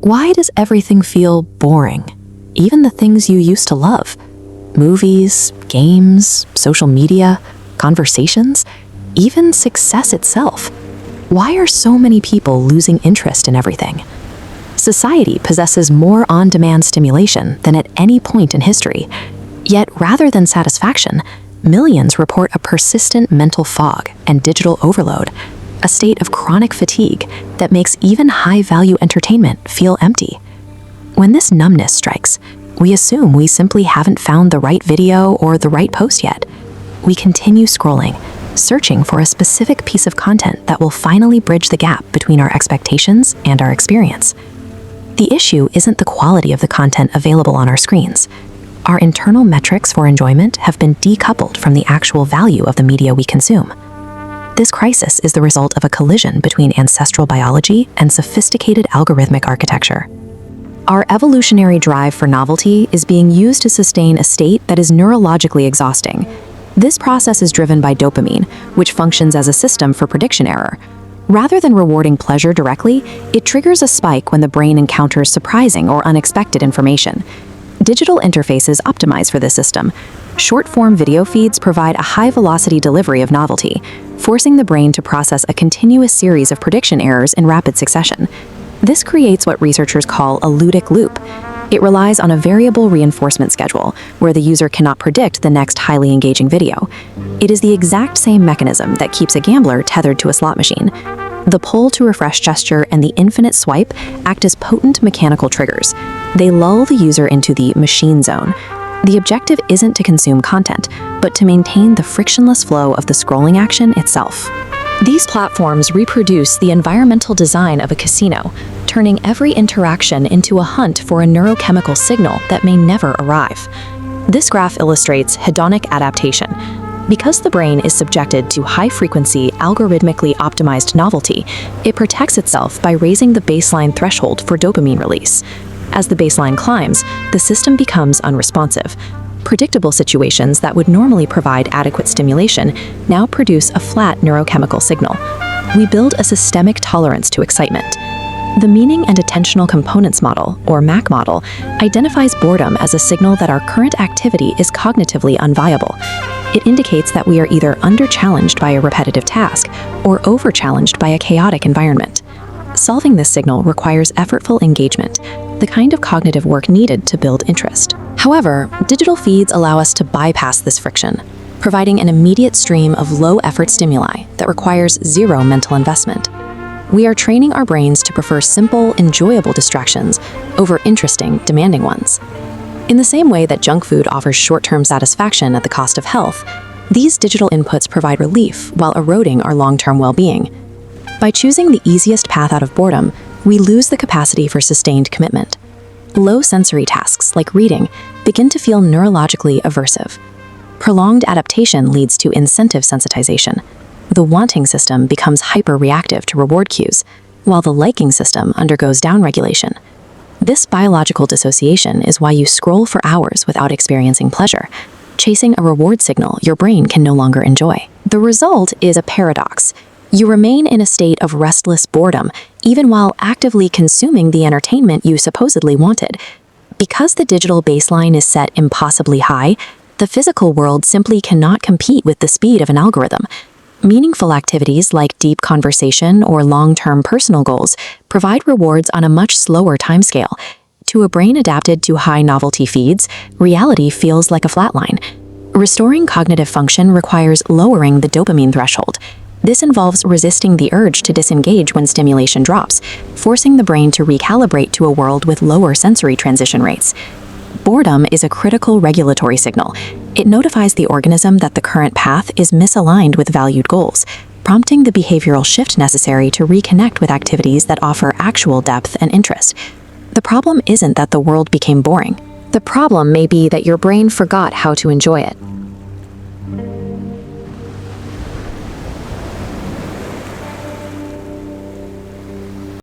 Why does everything feel boring? Even the things you used to love? Movies, games, social media, conversations, even success itself. Why are so many people losing interest in everything? Society possesses more on-demand stimulation than at any point in history. Yet rather than satisfaction, millions report a persistent mental fog and digital overload, a state of chronic fatigue that makes even high-value entertainment feel empty. When this numbness strikes, we assume we simply haven't found the right video or the right post yet. We continue scrolling, searching for a specific piece of content that will finally bridge the gap between our expectations and our experience. The issue isn't the quality of the content available on our screens. Our internal metrics for enjoyment have been decoupled from the actual value of the media we consume. This crisis is the result of a collision between ancestral biology and sophisticated algorithmic architecture. Our evolutionary drive for novelty is being used to sustain a state that is neurologically exhausting. This process is driven by dopamine, which functions as a system for prediction error. Rather than rewarding pleasure directly, it triggers a spike when the brain encounters surprising or unexpected information. Digital interfaces optimize for this system. Short-form video feeds provide a high-velocity delivery of novelty, forcing the brain to process a continuous series of prediction errors in rapid succession. This creates what researchers call a ludic loop. It relies on a variable reinforcement schedule, where the user cannot predict the next highly engaging video. It is the exact same mechanism that keeps a gambler tethered to a slot machine. The pull to refresh gesture and the infinite swipe act as potent mechanical triggers. They lull the user into the machine zone. The objective isn't to consume content, but to maintain the frictionless flow of the scrolling action itself. These platforms reproduce the environmental design of a casino, turning every interaction into a hunt for a neurochemical signal that may never arrive. This graph illustrates hedonic adaptation. Because the brain is subjected to high-frequency, algorithmically optimized novelty, it protects itself by raising the baseline threshold for dopamine release. As the baseline climbs, the system becomes unresponsive. Predictable situations that would normally provide adequate stimulation now produce a flat neurochemical signal. We build a systemic tolerance to excitement. The Meaning and Attentional Components Model, or MAC model, identifies boredom as a signal that our current activity is cognitively unviable. It indicates that we are either under-challenged by a repetitive task or over-challenged by a chaotic environment. Solving this signal requires effortful engagement, the kind of cognitive work needed to build interest. However, digital feeds allow us to bypass this friction, providing an immediate stream of low-effort stimuli that requires zero mental investment. We are training our brains to prefer simple, enjoyable distractions over interesting, demanding ones. In the same way that junk food offers short-term satisfaction at the cost of health, these digital inputs provide relief while eroding our long-term well-being. By choosing the easiest path out of boredom, we lose the capacity for sustained commitment. Low-sensory tasks, like reading, begin to feel neurologically aversive. Prolonged adaptation leads to incentive sensitization. The wanting system becomes hyper-reactive to reward cues, while the liking system undergoes downregulation. This biological dissociation is why you scroll for hours without experiencing pleasure, chasing a reward signal your brain can no longer enjoy. The result is a paradox. You remain in a state of restless boredom, even while actively consuming the entertainment you supposedly wanted. Because the digital baseline is set impossibly high, the physical world simply cannot compete with the speed of an algorithm. Meaningful activities like deep conversation or long-term personal goals provide rewards on a much slower timescale. To a brain adapted to high novelty feeds, reality feels like a flatline. Restoring cognitive function requires lowering the dopamine threshold. This involves resisting the urge to disengage when stimulation drops, forcing the brain to recalibrate to a world with lower sensory transition rates. Boredom is a critical regulatory signal. It notifies the organism that the current path is misaligned with valued goals, prompting the behavioral shift necessary to reconnect with activities that offer actual depth and interest. The problem isn't that the world became boring. The problem may be that your brain forgot how to enjoy it.